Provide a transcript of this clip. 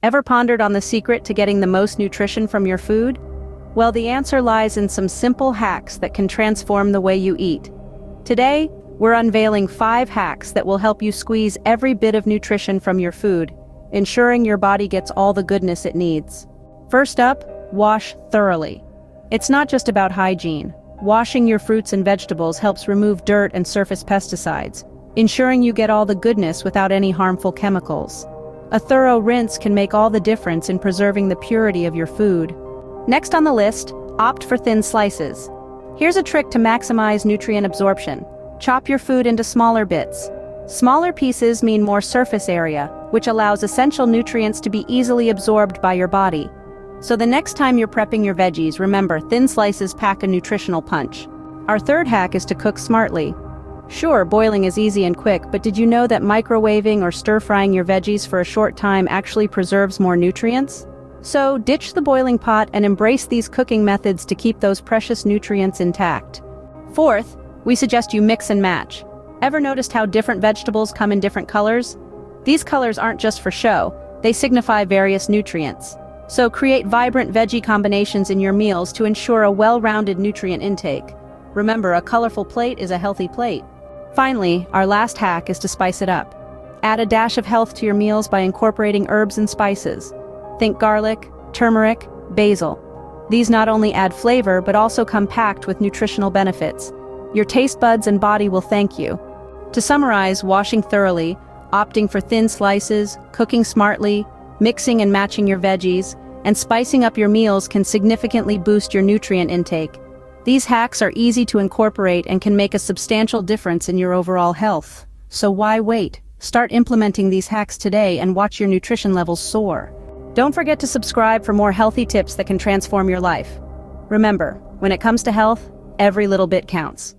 Ever pondered on the secret to getting the most nutrition from your food? Well, the answer lies in some simple hacks that can transform the way you eat. Today, we're unveiling 5 hacks that will help you squeeze every bit of nutrition from your food, ensuring your body gets all the goodness it needs. First up, wash thoroughly. It's not just about hygiene. Washing your fruits and vegetables helps remove dirt and surface pesticides, ensuring you get all the goodness without any harmful chemicals. A thorough rinse can make all the difference in preserving the purity of your food. Next on the list, opt for thin slices. Here's a trick to maximize nutrient absorption. Chop your food into smaller bits. Smaller pieces mean more surface area, which allows essential nutrients to be easily absorbed by your body. So the next time you're prepping your veggies, remember, thin slices pack a nutritional punch. Our third hack is to cook smartly. Sure, boiling is easy and quick, but did you know that microwaving or stir-frying your veggies for a short time actually preserves more nutrients? So, ditch the boiling pot and embrace these cooking methods to keep those precious nutrients intact. Fourth, we suggest you mix and match. Ever noticed how different vegetables come in different colors? These colors aren't just for show, they signify various nutrients. So create vibrant veggie combinations in your meals to ensure a well-rounded nutrient intake. Remember, a colorful plate is a healthy plate. Finally, our last hack is to spice it up. Add a dash of health to your meals by incorporating herbs and spices. Think garlic, turmeric, basil. These not only add flavor but also come packed with nutritional benefits. Your taste buds and body will thank you. To summarize, washing thoroughly, opting for thin slices, cooking smartly, mixing and matching your veggies, and spicing up your meals can significantly boost your nutrient intake. These hacks are easy to incorporate and can make a substantial difference in your overall health. So why wait? Start implementing these hacks today and watch your nutrition levels soar. Don't forget to subscribe for more healthy tips that can transform your life. Remember, when it comes to health, every little bit counts.